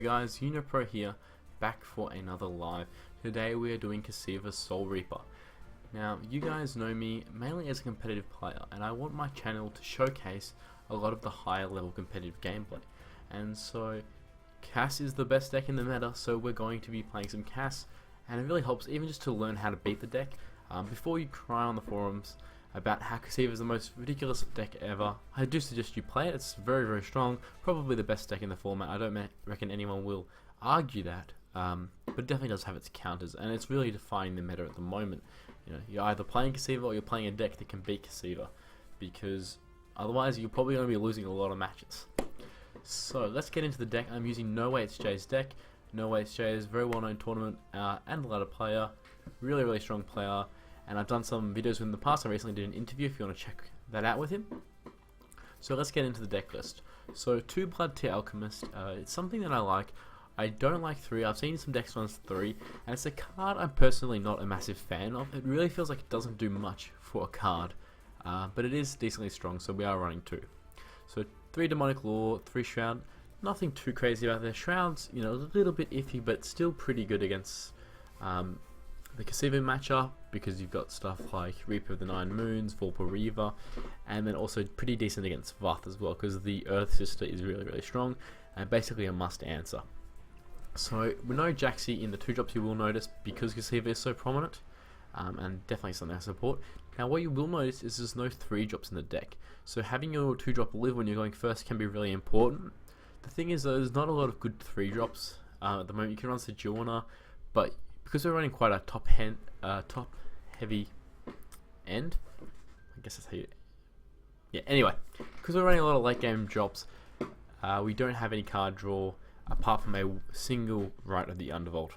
Guys, UnoPro here, back for another live. Today we are doing Cassyva's Soul Reaper. Now, you guys know me mainly as a competitive player, and I want my channel to showcase a lot of the higher level competitive gameplay. And so, Cass is the best deck in the meta, so we're going to be playing some Cass, and it really helps even just to learn how to beat the deck. Before you cry on the forums about how Cassyva is the most ridiculous deck ever, I do suggest you play it. It's very, very strong, probably the best deck in the format. I don't reckon anyone will argue that, but it definitely does have its counters, and it's really defining the meta at the moment. You know, you're either playing Cassyva or you're playing a deck that can beat Cassyva, because otherwise you're probably going to be losing a lot of matches. So let's get into the deck. I'm using NoWayIt'sJay's deck. NoWayIt'sJay is a very well known tournament and ladder player, really, really strong player. And I've done some videos with him in the past. I recently did an interview if you want to check that out with him. So let's get into the deck list. So 2 Blood Tier Alchemist, it's something that I like. I don't like 3, I've seen some decks runs 3, and it's a card I'm personally not a massive fan of. It really feels like it doesn't do much for a card, but it is decently strong, so we are running 2. So 3 Demonic Lore, 3 Shroud, nothing too crazy about their Shrouds, you know, a little bit iffy, but still pretty good against the Cassyva matchup, because you've got stuff like Reaper of the Nine Moons, Reaver, and then also pretty decent against Vath as well, because the Earth Sister is really, really strong, and basically a must answer. So we know Jaxi in the 2-drops you will notice, because Cassyva is so prominent, and definitely something I support. Now what you will notice is there's no 3-drops in the deck, so having your 2-drop live when you're going first can be really important. The thing is though, there's not a lot of good 3-drops at the moment. You can run Sojourner, but because we're running quite a top heavy end, I guess that's how you, yeah, anyway, because we're running a lot of late game drops, we don't have any card draw apart from a single Rite of the Undervault.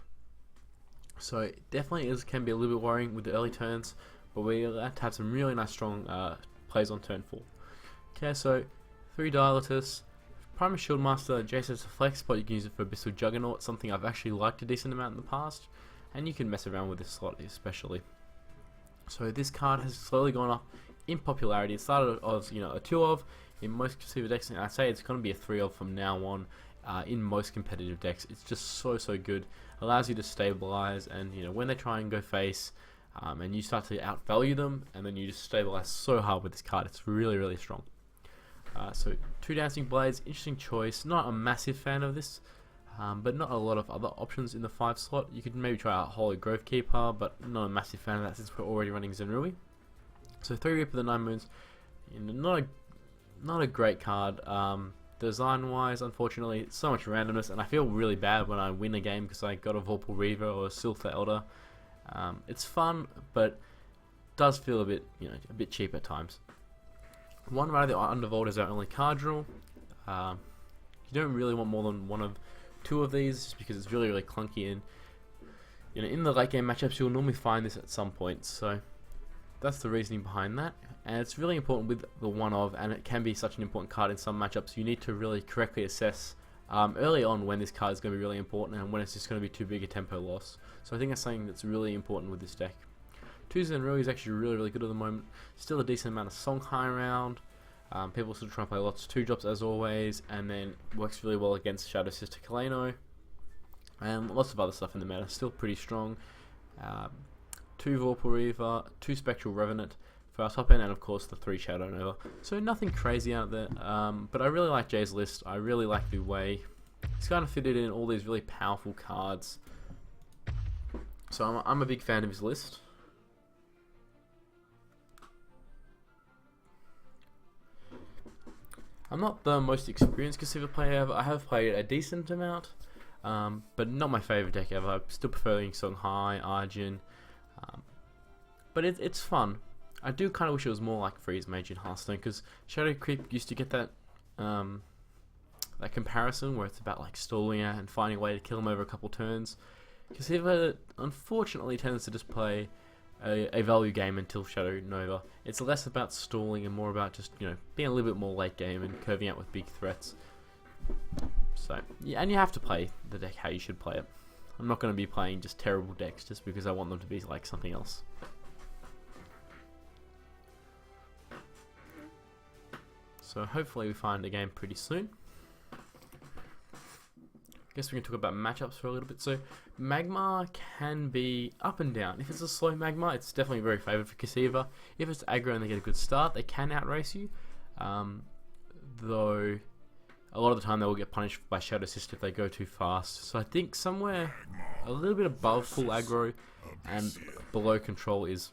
So it definitely can be a little bit worrying with the early turns, but we'll have to have some really nice strong plays on turn 4. Okay, so 3 Duelyst, Primal Shieldmaster, Jason's a flex, but you can use it for Abyssal Juggernaut, something I've actually liked a decent amount in the past, and you can mess around with this slot especially. So this card has slowly gone up in popularity. It started as, you know, a 2 of in most Cassyva decks, and I'd say it's going to be a 3 of from now on in most competitive decks. It's just so good. Allows you to stabilize, and you know, when they try and go face, and you start to outvalue them, and then you just stabilize so hard with this card. It's really, really strong. So 2 Dancing Blades, interesting choice. Not a massive fan of this, but not a lot of other options in the 5 slot. You could maybe try out Holy Grove Keeper, but not a massive fan of that since we're already running Zenrui. So 3 Reaper of the Nine Moons, you know, not a great card. Design wise, unfortunately, it's so much randomness, and I feel really bad when I win a game because I got a Reaver or a Sylph Elder. It's fun, but does feel a bit, you know, a bit cheap at times. 1 Rite of the Undervault is our only card draw. You don't really want more than 1 of 2 of these, just because it's really, really clunky, and you know, in the late game matchups you'll normally find this at some point. So that's the reasoning behind that, and it's really important with the 1 of, and it can be such an important card in some matchups. You need to really correctly assess early on when this card is going to be really important and when it's just going to be too big a tempo loss. So I think that's something that's really important with this deck. 2 Zenrui is actually really, really good at the moment. Still a decent amount of Songhai around. People still try to play lots of 2-drops as always, and then works really well against Shadow Sister Kaleno, and lots of other stuff in the meta. Still pretty strong. 2 Reaver, 2 Spectral Revenant for our top end, and of course the 3 Shadow Nova. So nothing crazy out there, but I really like Jay's list. I really like the way he's kind of fitted in all these really powerful cards. So I'm a big fan of his list. I'm not the most experienced Cassyva player ever. I have played a decent amount, but not my favourite deck ever. I still prefer Songhai, Arjun, but it's fun. I do kind of wish it was more like Freeze Mage in Hearthstone, because Shadow Creep used to get that that comparison where it's about like stalling out and finding a way to kill him over a couple turns. Cassyva unfortunately tends to just play a value game until Shadow Nova. It's less about stalling and more about just, you know, being a little bit more late game and curving out with big threats. So yeah, and you have to play the deck how you should play it. I'm not going to be playing just terrible decks just because I want them to be like something else. So hopefully we find a game pretty soon. guess we can talk about matchups for a little bit. So Magma can be up and down. If it's a slow Magma, it's definitely very favoured for Cassyva. If it's aggro and they get a good start, they can outrace you. Though a lot of the time they will get punished by Shadow Assist if they go too fast. So I think somewhere a little bit above full aggro and below control is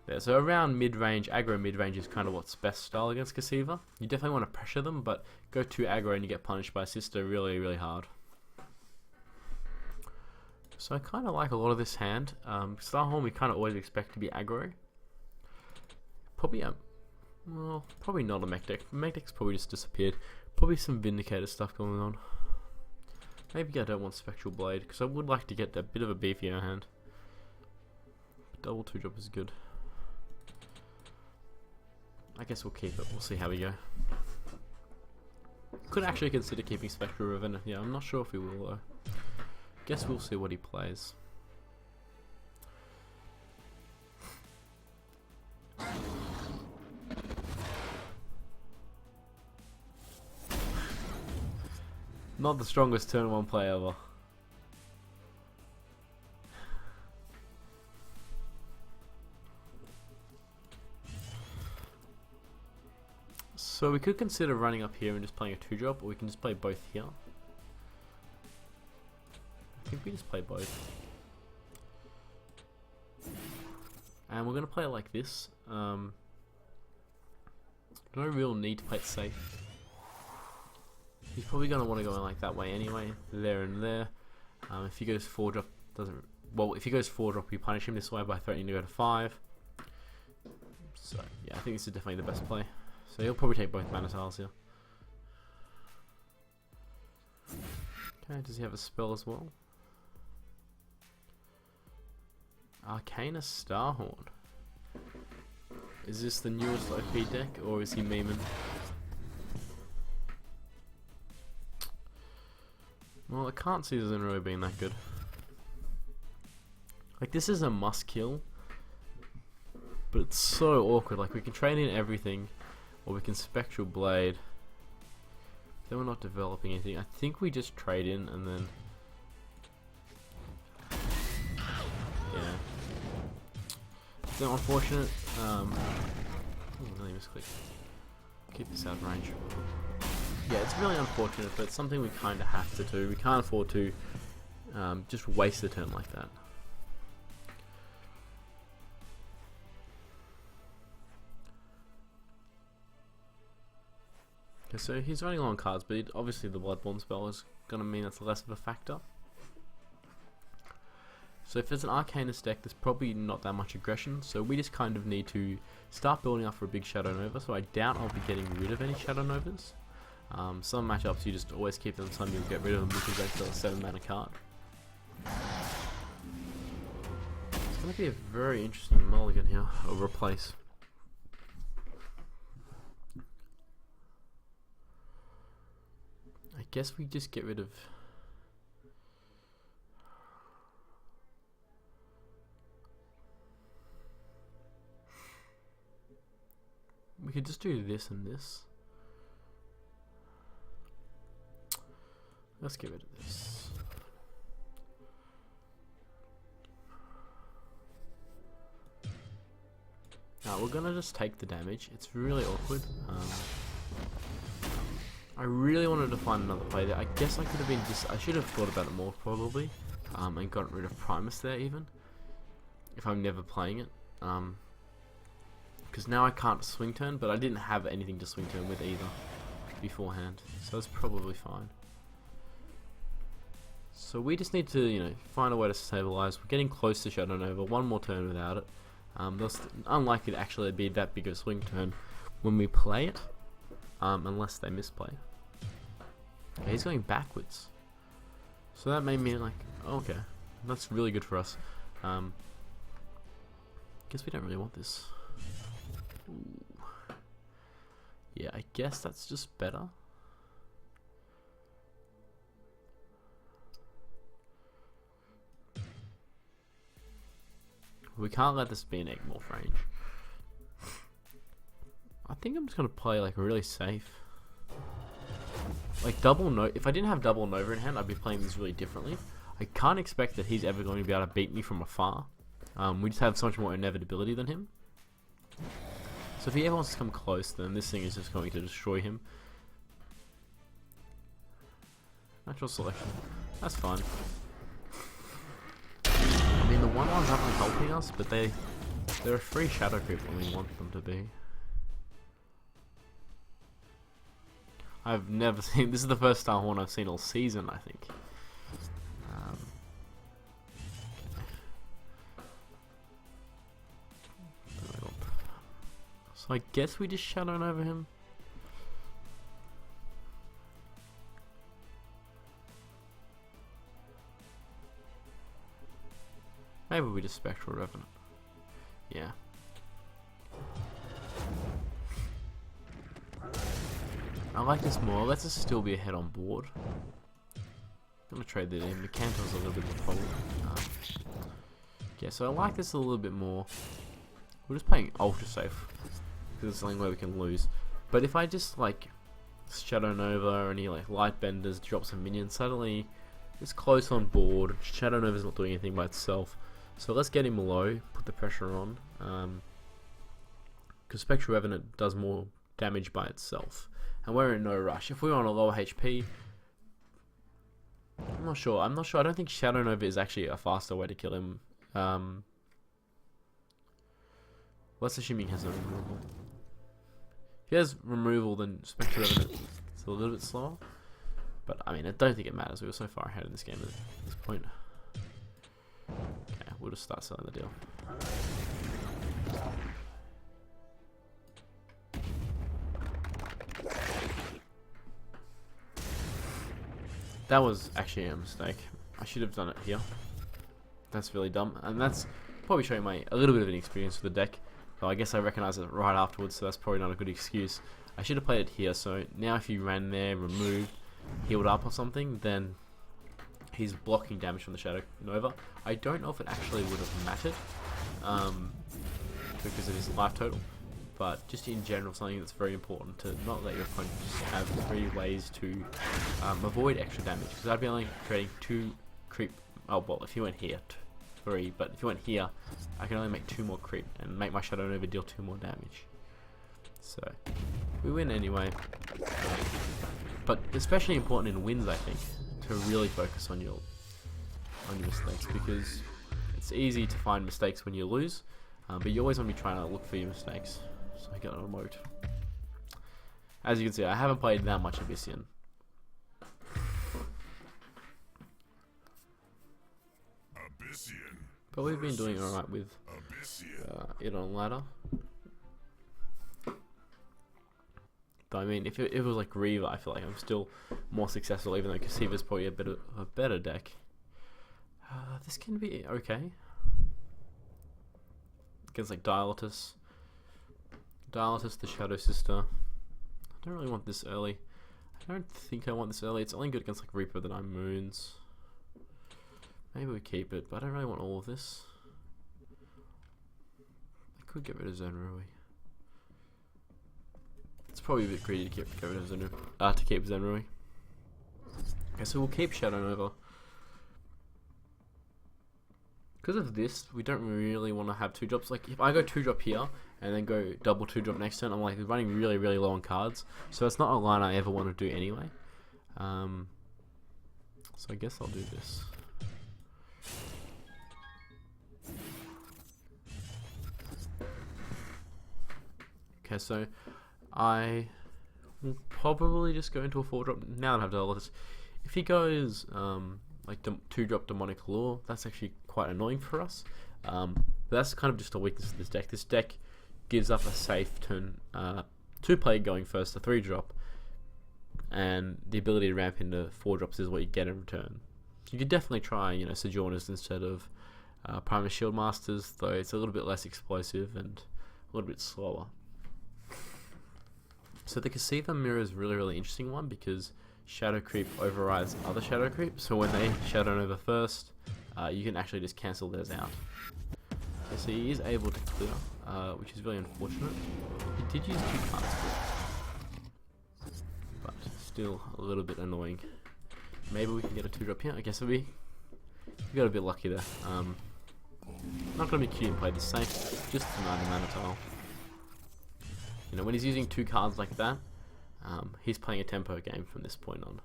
there. So around mid-range, aggro mid-range is kind of what's best style against Cassyva. You definitely want to pressure them, but go too aggro and you get punished by assist. They're really, really hard. So I kind of like a lot of this hand. Starhorn we kind of always expect to be aggro. Probably well, probably not a mech deck. Mech deck's probably just disappeared. Probably some Vindicator stuff going on. Maybe I don't want Spectral Blade, because I would like to get a bit of a beefier hand. Double 2-drop is good. I guess we'll keep it. We'll see how we go. Could actually consider keeping Spectral Ravenna. Yeah, I'm not sure if we will though. Guess we'll see what he plays. Not the strongest turn 1 play ever. So we could consider running up here and just playing a 2-drop, or we can just play both here. I think we just play both. And we're going to play it like this. No real need to play it safe. He's probably going to want to go in like that way anyway, there and there. If he goes 4-drop, if he goes 4-drop, we punish him this way by threatening to go to 5. So yeah, I think this is definitely the best play. So he'll probably take both mana tiles here. Okay, does he have a spell as well? Arcana Starhorn. Is this the newest OP deck, or is he memeing? Well, I can't see this in really being that good. Like, this is a must kill, but it's so awkward. Like, we can trade in everything, or we can Spectral Blade. Then we're not developing anything. I think we just trade in and then... yeah. So unfortunate. Oh, really misclicked. Keep this out of range. Yeah, it's really unfortunate, but it's something we kind of have to do. We can't afford to just waste a turn like that. Okay, so he's running low on cards, but obviously the Bloodborne spell is going to mean it's less of a factor. So if it's an Arcanist deck, there's probably not that much aggression, so we just kind of need to start building up for a big Shadow Nova, so I doubt I'll be getting rid of any Shadow Novas. Some matchups you just always keep them, some you'll get rid of them because they still a 7 mana card. It's going to be a very interesting mulligan here, or replace. I guess we just get rid of... we could just do this and this. Let's get rid of this. Now we're gonna just take the damage. It's really awkward. I really wanted to find another play there. I guess I could have been I should have thought about it more probably, and gotten rid of Primus there even, if I'm never playing it. Because now I can't swing turn, but I didn't have anything to swing turn with either beforehand, so it's probably fine. So we just need to, you know, find a way to stabilize. We're getting close to Shadow Nova. One more turn without it. There's unlikely to actually be that big of a swing turn when we play it, unless they misplay. Okay, he's going backwards. So that made me like, okay, that's really good for us. Guess we don't really want this. Ooh. Yeah, I guess that's just better. We can't let this be an Egg-Morph range. I think I'm just going to play like really safe. like double no. If I didn't have double Nova in hand, I'd be playing this really differently. I can't expect that he's ever going to be able to beat me from afar. We just have so much more inevitability than him. So if he ever wants to come close, then this thing is just going to destroy him. Natural selection. That's fine. I mean, the 1/1s aren't really helping us, but they're a free shadow creep when we want them to be. I've never seen... This is the first Star Horn I've seen all season, I think. So I guess we just Shadow Nova him. Maybe we just Spectral Revenant. Yeah. I like this more. Let's just still be ahead on board. I'm gonna trade that in. Mecanto's a little bit more problem. Yeah, so I like this a little bit more. We're just playing ultra safe because it's something where we can lose. But if I just like Shadow Nova or any like Light Benders, drop some minions, suddenly it's close on board. Shadow Nova's not doing anything by itself. So let's get him low, put the pressure on, because Spectral Revenant does more damage by itself, and we're in no rush. If we were on a lower HP, I'm not sure. I don't think Shadow Nova is actually a faster way to kill him. Let's assume he has no removal. If he has removal, then Spectral Revenant is a little bit slower. But I mean, I don't think it matters. We were so far ahead in this game at this point. Okay, we'll just start selling the deal. That was actually a mistake. I should have done it here. That's really dumb, and that's probably showing a little bit of an experience with the deck. So I guess I recognize it right afterwards, so that's probably not a good excuse. I should have played it here. So now, if you ran there, removed, healed up or something, then he's blocking damage from the Shadow Nova. I don't know if it actually would have mattered because of his life total, but just in general, something that's very important to not let your opponent just have 3 ways to avoid extra damage. Because I'd be only creating 2 creep. Oh well, if you went here, 3. But if you went here, I can only make 2 more creep and make my Shadow Nova deal 2 more damage. So we win anyway. But especially important in wins, I think, to really focus on your mistakes, because it's easy to find mistakes when you lose, but you always want to be trying to look for your mistakes. So I got a remote. As you can see, I haven't played that much Abyssian. But we've been doing alright with it on ladder. But I mean, if it was like Reaver, I feel like I'm still more successful, even though Cassyva's probably a better deck. This can be okay. Against like Duelyst, the Shadow Sister. I don't really want this early. I don't think I want this early. It's only good against like Reaper that I'm Moons. Maybe we keep it, but I don't really want all of this. I could get rid of Zenrui. It's probably a bit greedy to get rid of Zenrui. To keep Zenrui. Okay, so we'll keep Shadow Nova. Because of this, we don't really want to have 2 drops. Like, if I go 2 drop here, and then go double 2 drop next turn, I'm like running really, really low on cards. So it's not a line I ever want to do anyway. So I guess I'll do this. Okay, so I will probably just go into a 4 drop. Now I don't have to Duelyst. If he goes like 2 drop Demonic Lure, that's actually quite annoying for us. But that's kind of just a weakness of this deck. This deck gives up a safe turn 2 play going first, a 3 drop, and the ability to ramp into 4 drops is what you get in return. You could definitely try, you know, Sojourners instead of Primus Shield Masters, though it's a little bit less explosive and a little bit slower. So the Cassyva mirror is really, really interesting one, because Shadow Creep overrides other Shadow Creep. So when they Shadow Nova first, you can actually just cancel theirs out. Okay, so he is able to clear, which is really unfortunate. He did use 2 cards, but still a little bit annoying. Maybe we can get a 2-drop here. I guess we got a bit lucky there. Not gonna be cute and play this safe, just deny the mana tile. You know, when he's using 2 cards like that, he's playing a tempo game from this point on.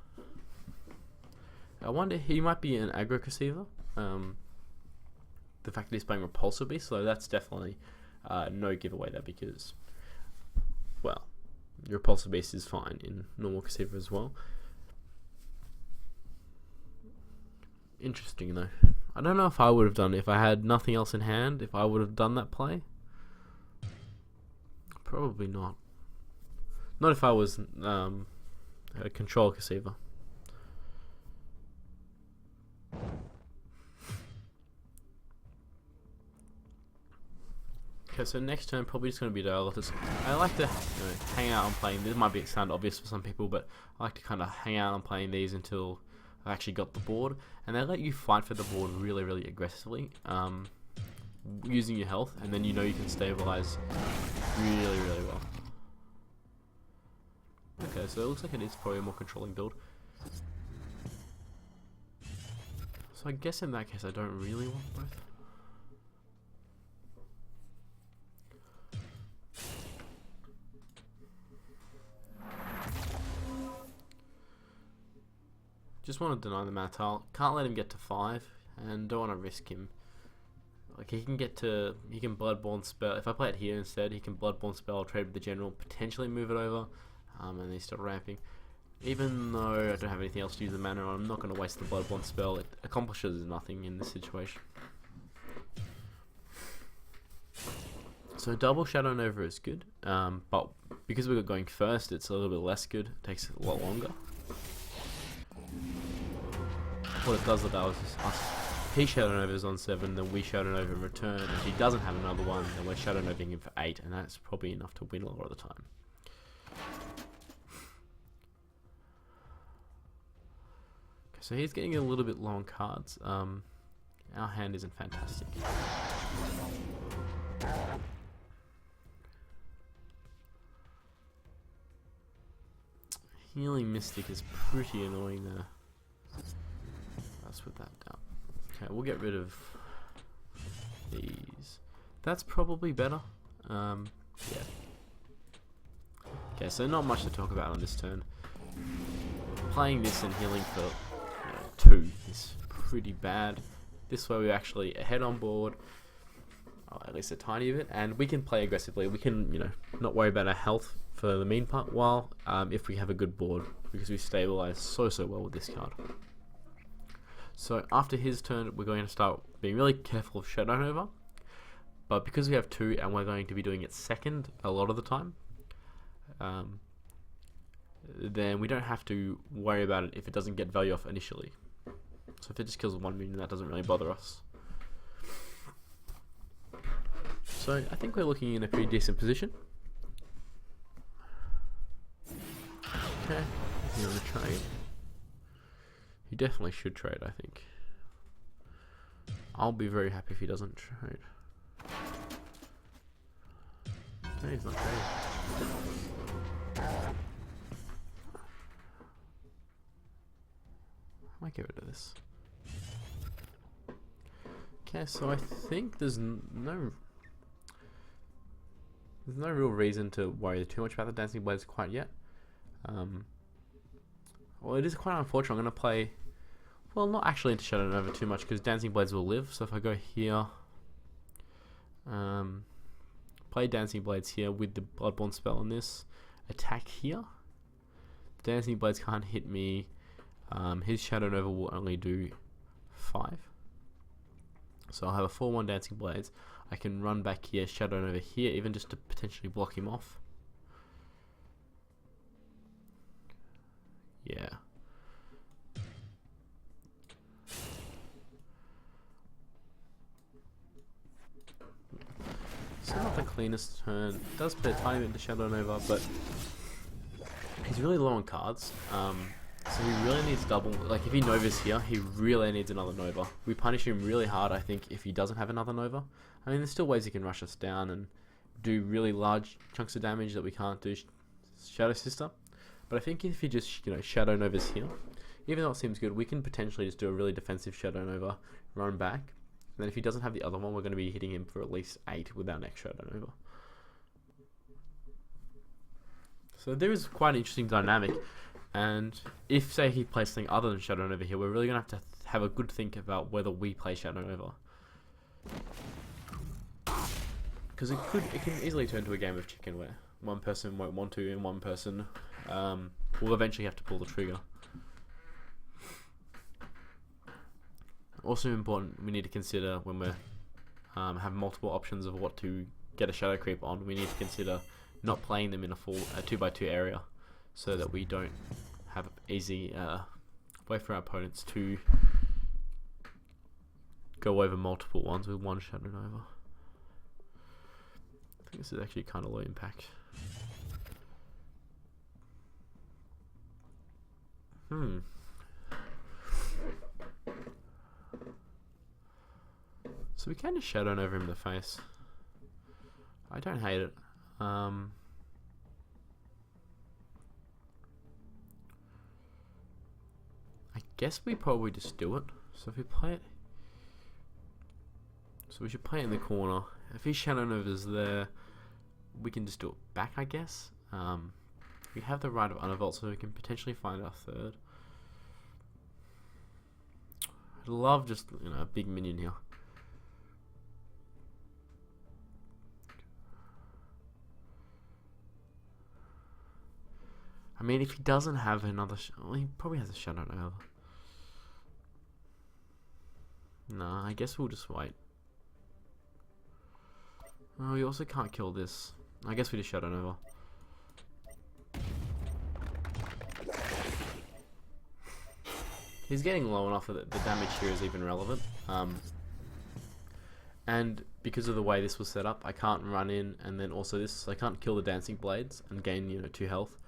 I wonder, he might be an aggro Cassyva. The fact that he's playing Repulsor Beast, so that's definitely no giveaway there, because, well, Repulsor Beast is fine in normal Cassyva as well. Interesting though. I don't know if I would have done it if I had nothing else in hand, if I would have done that play. Probably not. Not if I was a control Cassyva. Okay, so next turn probably just going to be Duelyst. I like to hang out on playing. This might sound obvious for some people, but I like to kind of hang out on playing these until I've actually got the board, and they let you fight for the board really, really aggressively, using your health, and then you know you can stabilize really, really well. Okay, so it looks like it is probably a more controlling build. So I guess in that case I don't really want both. Just want to deny the mana tile. Can't let him get to 5, and don't want to risk him. Like, he can Bloodborne spell. If I play it here instead, he can Bloodborne spell, trade with the general, potentially move it over, and he's still ramping. Even though I don't have anything else to use the mana on, I'm not going to waste the Bloodborne spell. It accomplishes nothing in this situation. So double Shadow Nova is good, but because we got going first, it's a little bit less good. It takes a lot longer. What it does allow is us. He Shadow Nova's on 7, then we Shadow Nova in return. If he doesn't have another one, then we're Shadow Noving him for 8, and that's probably enough to win a lot of the time. Okay, so he's getting a little bit low on cards. Our hand isn't fantastic. Healing Mystic is pretty annoying there. Let's put that down. Okay, we'll get rid of these. That's probably better. Yeah. Okay, so not much to talk about on this turn. Playing this and healing for 2 is pretty bad. This way we're actually ahead on board, at least a tiny bit, and we can play aggressively. We can, not worry about our health for the mean part, while if we have a good board, because we stabilize so well with this card. So after his turn, we're going to start being really careful of Shadow Nova, but because we have 2 and we're going to be doing it second a lot of the time, then we don't have to worry about it if it doesn't get value off initially. So if it just kills 1 minion, that doesn't really bother us. So I think we're looking in a pretty decent position. Okay, you want to trade? He definitely should trade, I think. I'll be very happy if he doesn't trade. No, he's not trading. I might get rid of this. Okay, so I think there's no real reason to worry too much about the Dancing Blades quite yet. Well, it is quite unfortunate. I'm going to play, well, not actually into Shadow Nova too much, because Dancing Blades will live. So if I go here, play Dancing Blades here with the Bloodborne spell on this, attack here, the Dancing Blades can't hit me. His Shadow Nova will only do 5. So I'll have a 4-1 Dancing Blades. I can run back here, Shadow Nova here, even just to potentially block him off. Yeah. It's not the cleanest turn. It does put a tiny bit into Shadow Nova, but he's really low on cards. So he really needs double. Like, if he Novas here, he really needs another Nova. We punish him really hard, I think, if he doesn't have another Nova. I mean, there's still ways he can rush us down and do really large chunks of damage that we can't do Shadow Sister. But I think if he just, Shadow Nova's here, even though it seems good, we can potentially just do a really defensive Shadow Nova, run back, and then if he doesn't have the other one, we're going to be hitting him for at least 8 with our next Shadow Nova. So there is quite an interesting dynamic, and if, say, he plays something other than Shadow Nova here, we're really going to have a good think about whether we play Shadow Nova. Because it can easily turn to a game of chicken where one person won't want to and one person will eventually have to pull the trigger. Also important, we need to consider when we have multiple options of what to get a shadow creep on, we need to consider not playing them in a 2x2 area, so that we don't have easy way for our opponents to go over multiple ones with one Shadow Nova. I think this is actually kind of low impact. So we can just Shadow Nova him in the face. I don't hate it. I guess we probably just do it. So if we play it, so we should play it in the corner. If his Shadow Nova's there, we can just do it back, I guess. We have the right of Unavolt, so we can potentially find our third. I'd love just, a big minion here. I mean, if he doesn't have another, well, he probably has a Shadow Nova. No, I guess we'll just wait. Oh, we also can't kill this. I guess we just Shadow Nova. He's getting low enough that the damage here is even relevant. And because of the way this was set up, I can't run in and then also this, so I can't kill the Dancing Blades and gain, 2 health.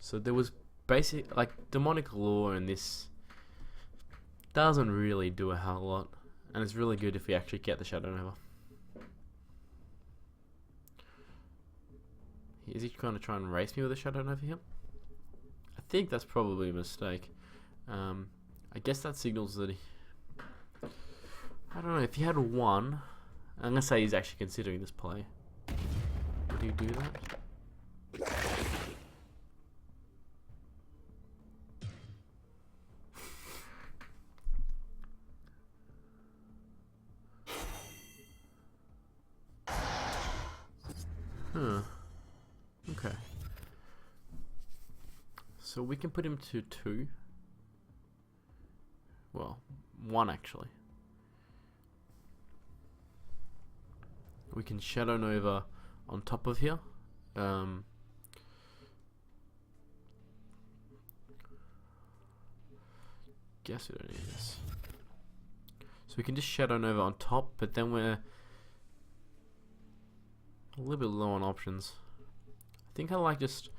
So there was basic, like, Demonic Lure, and this doesn't really do a hell of a lot. And it's really good if we actually get the Shadow Nova. Is he going to try and race me with a Shadow Nova here? I think that's probably a mistake. I guess that signals that he... I don't know, if he had 1... I'm going to say he's actually considering this play. Would he do that? Okay. So we can put him to 2. Well, 1 actually. We can Shadow Nova on top of here. Guess we don't need this. So we can just Shadow Nova on top, but then we're a little bit low on options. I think I like just...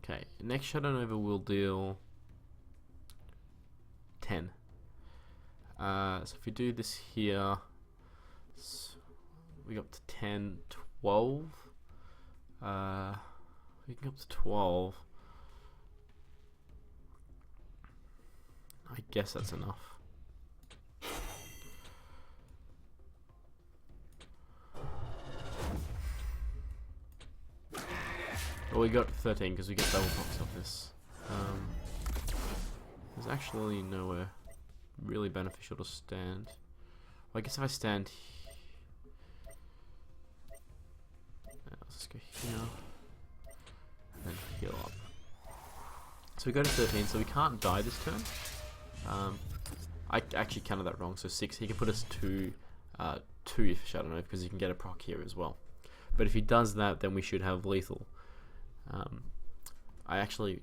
Okay, next Shadow Nova will deal 10. So if we do this here, we go up to 10, 12. We can go up to 12. I guess that's enough. Well, we got 13 because we get double pox off this. There's actually nowhere really beneficial to stand. Well, I guess if I stand let's just go here and then heal up. So we go to 13, so we can't die this turn. I actually counted that wrong, so 6. He can put us to 2 if Shadow Nova, because he can get a proc here as well. But if he does that, then we should have lethal. I actually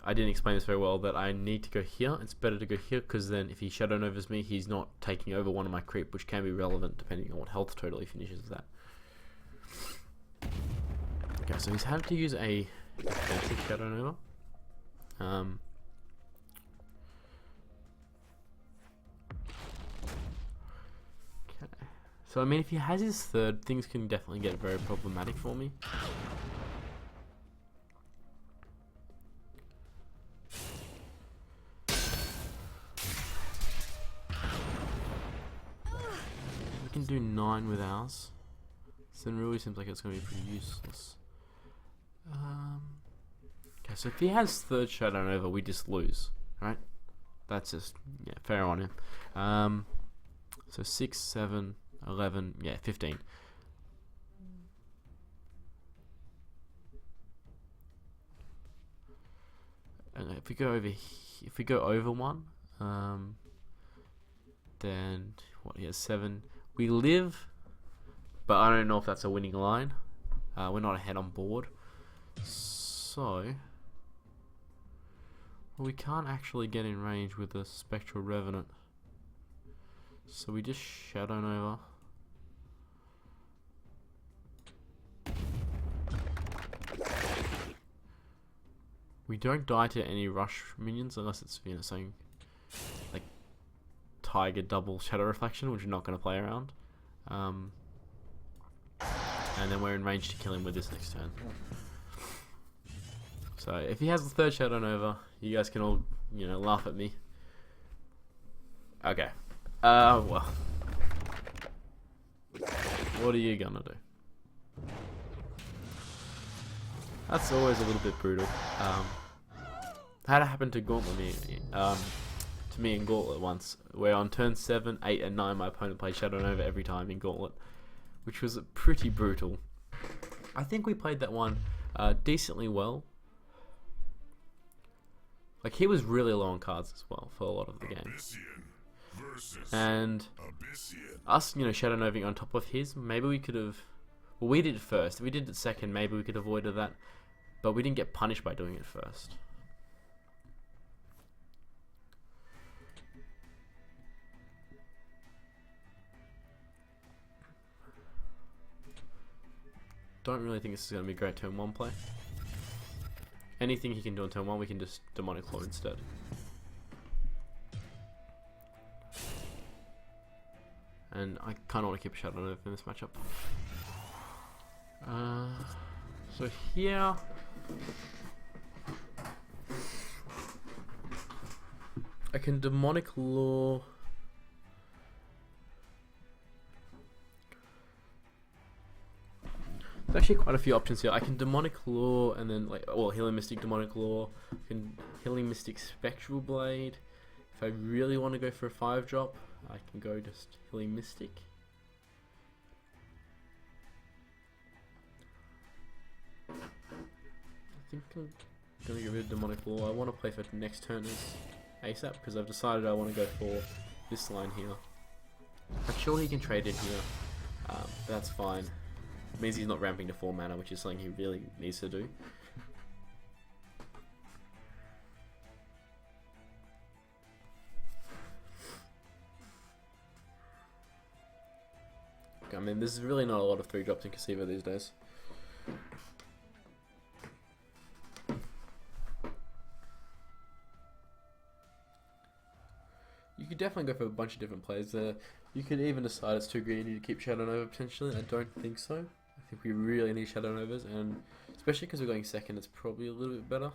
I didn't explain this very well, that I need to go here. It's better to go here, because then if he Shadow Novas me, he's not taking over one of my creep, which can be relevant depending on what health total he finishes that. Okay, so he's had to use a defensive Shadow Nova. Okay. So I mean, if he has his third, things can definitely get very problematic for me. can do 9 with ours, so then it really seems like it's going to be pretty useless. Okay, so if he has third Shadow Nova, we just lose, right? That's just, yeah, fair on him. So 6, 7, 11, yeah, 15. And if we go over 1, then what? He has 7. We live, but I don't know if that's a winning line. We're not ahead on board, so we can't actually get in range with the Spectral Revenant. So we just Shadow Nova. We don't die to any rush minions unless it's, you know, something like Tiger double Shadow Reflection, which we're not going to play around. And then we're in range to kill him with this next turn. So if he has the third Shadow Nova, you guys can all, you know, laugh at me. Okay. Well. What are you gonna do? That's always a little bit brutal. Had it happen to Gauntlet me in Gauntlet once, where on turn 7, 8, and 9 my opponent played Shadow Nova every time in Gauntlet, which was pretty brutal. I think we played that one decently well. Like, he was really low on cards as well for a lot of the game. And us, you know, Shadow Noving on top of his, maybe we could have... Well, we did it first. If we did it second, maybe we could have avoided that. But we didn't get punished by doing it first. Don't really think this is going to be a great turn 1 play. Anything he can do on turn 1, we can just Demonic Claw instead. And I kind of want to keep a Shadow Nova in this matchup. So here... I can Demonic Law... There's actually quite a few options here. I can Demonic Law and then, like, well, Healing Mystic, Demonic Law. I can Healing Mystic, Spectral Blade. If I really want to go for a 5-drop, I can go just Healing Mystic. I think I'm going to get rid of Demonic Law. I want to play for next turn as ASAP because I've decided I want to go for this line here. I'm sure he can trade in here. That's fine. It means he's not ramping to 4 mana, which is something he really needs to do. I mean, there's really not a lot of 3-drops in Cassyva these days. You could definitely go for a bunch of different plays there. You could even decide it's too greedy to keep Shadow Nova potentially. I don't think so. I think we really need Shadow Novas, and especially because we're going second, it's probably a little bit better.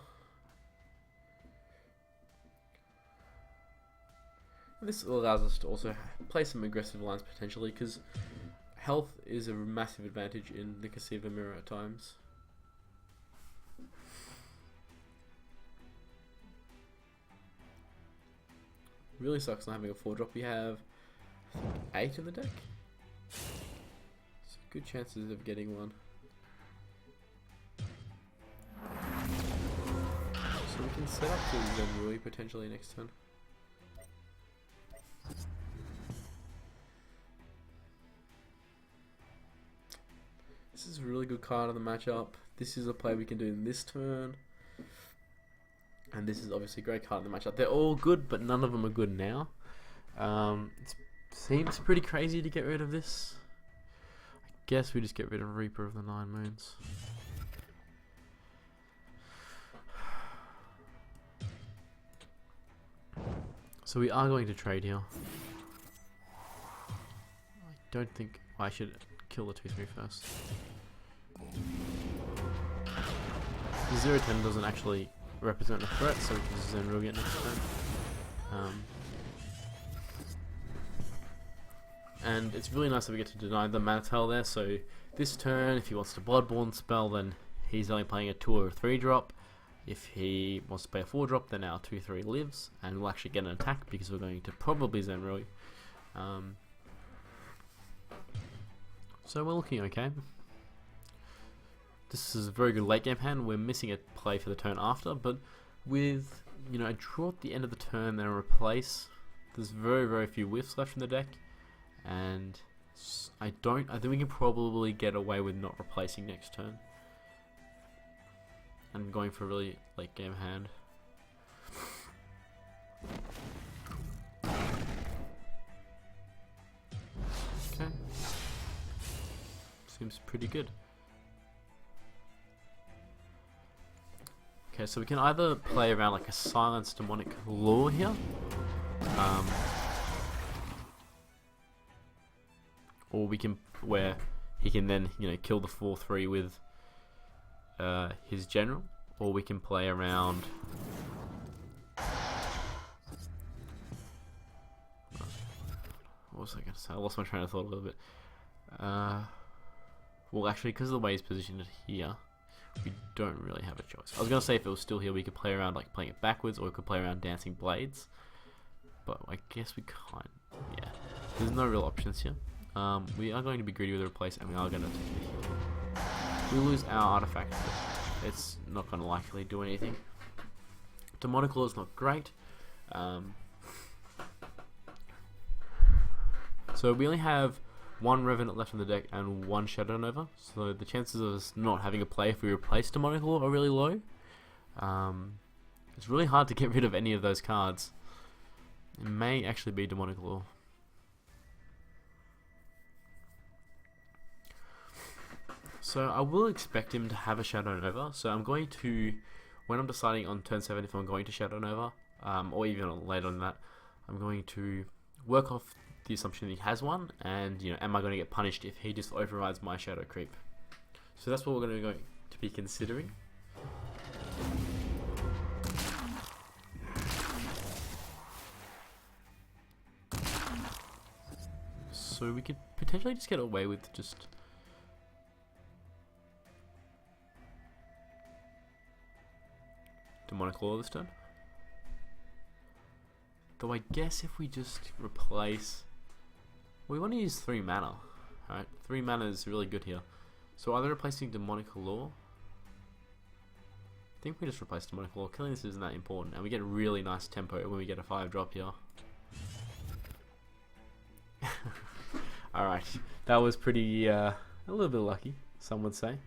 And this allows us to also play some aggressive lines potentially, because health is a massive advantage in the Cassyva mirror at times. Really sucks not having a 4-drop. We have, I think, 8 in the deck. So good chances of getting one. So we can set up to Zenrui potentially next turn. This is a really good card in the matchup. This is a play we can do in this turn. And this is obviously a great card in the matchup. They're all good, but none of them are good now. It seems pretty crazy to get rid of this. I guess we just get rid of Reaper of the Nine Moons. So we are going to trade here. I don't think I should kill the 2/3 first. The 0/10 doesn't actually represent a threat, so we can just Zenrui it next turn. and it's really nice that we get to deny the mana tail there. So this turn, if he wants to Bloodborne spell, then he's only playing a 2 or a 3 drop. If he wants to play a 4 drop, then our 2/3 lives, and we'll actually get an attack because we're going to probably Zenrui. So we're looking okay. This is a very good late game hand. We're missing a play for the turn after, but with a draw at the end of the turn, then a replace. There's very few whiffs left in the deck, and I think we can probably get away with not replacing next turn and going for a really late game hand. Okay, seems pretty good. Okay, so we can either play around like a Silenced Demonic Lure here, or we can, where he can then kill the 4/3 with his general, or we can play around what was I going to say? I lost my train of thought a little bit. Well, actually, because of the way he's positioned here, we don't really have a choice. I was going to say if it was still here, we could play around like playing it backwards, or we could play around Dancing Blades, but I guess we can't. Yeah, there's no real options here. We are going to be greedy with the replace, and we are going to take the hit. We lose our artifact, but it's not going to likely do anything. Demonic Law is not great. So we only have 1 Revenant left in the deck and 1 Shadow Nova, so the chances of us not having a play if we replace Demonic Law are really low. It's really hard to get rid of any of those cards. It may actually be Demonic Law. So I will expect him to have a Shadow Nova, so I'm going to, when I'm deciding on turn 7 if I'm going to Shadow Nova, or even later on that, I'm going to work off the assumption that he has one, and am I going to get punished if he just overrides my Shadow Creep? So that's what we're going to be considering. So we could potentially just get away with just Demonic Law this turn. Though I guess if we just replace, we want to use 3 mana, right? 3 mana is really good here. So either replacing Demonic Law, I think we just replace Demonic Law. Killing this isn't that important, and we get really nice tempo when we get a 5 drop here. Alright, that was pretty, a little bit lucky, some would say.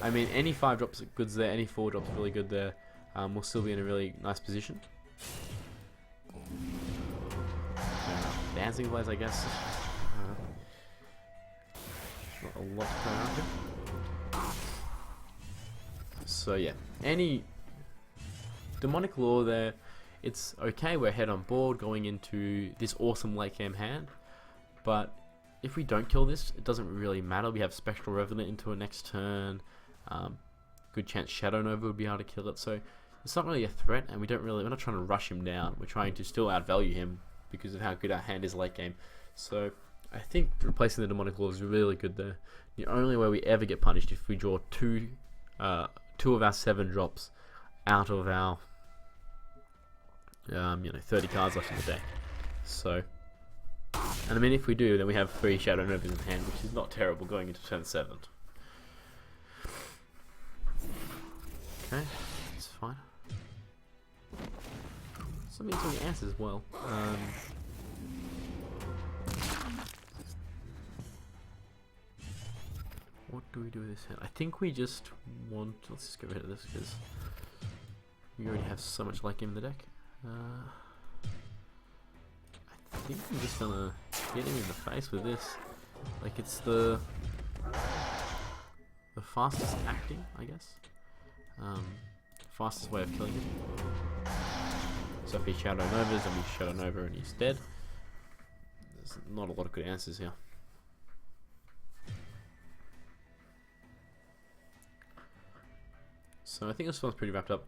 I mean, any 5 drops are good there, any 4 drops are really good there. We'll still be in a really nice position. Dancing Blades, I guess. Not a lot going on here. So yeah, any Demonic Law there, it's okay, we're head on board going into this awesome late game hand, but if we don't kill this, it doesn't really matter. We have Spectral Revenant into a next turn. Good chance Shadow Nova would be able to kill it, so it's not really a threat, and we're not trying to rush him down. We're trying to still outvalue him because of how good our hand is late game. So I think replacing the Demonic Law is really good there. The only way we ever get punished if we draw two of our 7 drops out of our 30 cards left in the deck. So, and I mean, if we do, then we have 3 Shadow Novas in hand, which is not terrible going into turn 7. Okay, it's fine. Some interesting answers as well. What do we do with this hand? I think we just want. Let's just get rid of this because we already have so much late game in the deck. I think I'm just gonna hit him in the face with this. Like, it's the fastest acting, I guess. Fastest way of killing him. So if he Shadow Novas, then we Shadow Nova and he's dead. There's not a lot of good answers here. So I think this one's pretty wrapped up.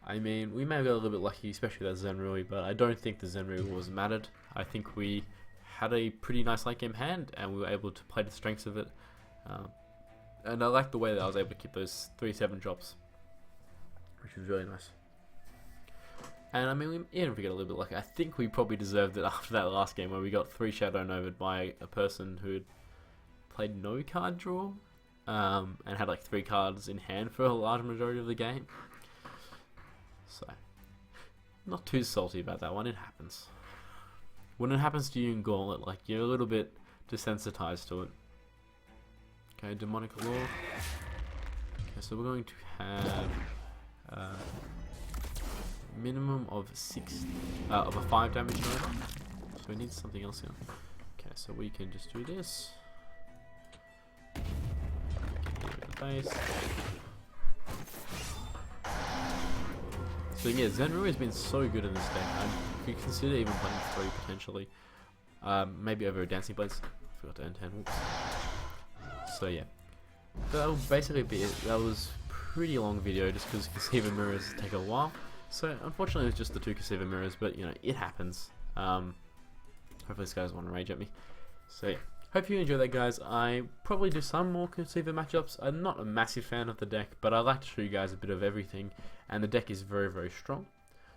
I mean, we may have got a little bit lucky, especially with that Zenrui, but I don't think the Zenrui was mattered. I think we had a pretty nice late game hand, and we were able to play the strengths of it. And I like the way that I was able to keep those 3/7 drops, which was really nice. And I mean, even if we get a little bit lucky, I think we probably deserved it after that last game where we got 3 Shadow Nova'd by a person who had played no card draw, and had like 3 cards in hand for a large majority of the game. So, not too salty about that one, it happens. When it happens to you in Gauntlet, like, you're a little bit desensitized to it. Okay, Demonic Law. Okay, so we're going to have minimum of 6 of a 5 damage Nova. So we need something else here. Okay, so we can just do this. The base. So yeah, Zenrui has been so good in this deck. You could consider even playing 3 potentially. Maybe over a Dancing Blades. Forgot to end 10. Whoops. So yeah, that will basically be it. That was a pretty long video just because Cassyva mirrors take a while. So unfortunately it was just the 2 Cassyva mirrors, but you know, it happens. Hopefully this guy doesn't want to rage at me. So yeah, hope you enjoyed that, guys. I probably do some more Cassyva matchups. I'm not a massive fan of the deck, but I like to show you guys a bit of everything, and the deck is very, very strong.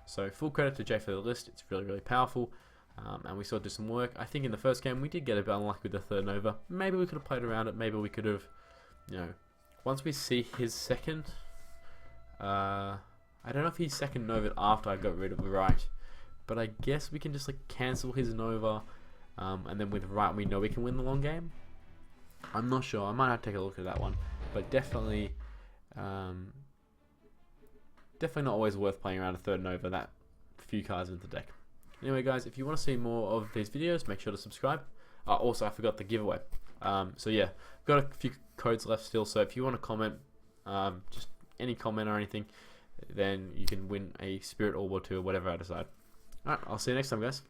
So full credit to Jay for the list. It's really, really powerful. And we saw it do some work. I think in the first game we did get a bit unlucky with the 3rd Nova. Maybe we could have played around it. Maybe we could have, you know, once we see his second, I don't know if he's second Nova after I got rid of the right, but I guess we can just like cancel his Nova, and then with right we know we can win the long game. I'm not sure. I might have to take a look at that one, but definitely, definitely not always worth playing around a 3rd Nova that few cards into the deck. Anyway, guys, if you want to see more of these videos, make sure to subscribe. Also, I forgot the giveaway. So yeah, got a few codes left still. So if you want to comment, just any comment or anything, then you can win a Spirit Orb or 2 or whatever I decide. Alright, I'll see you next time, guys.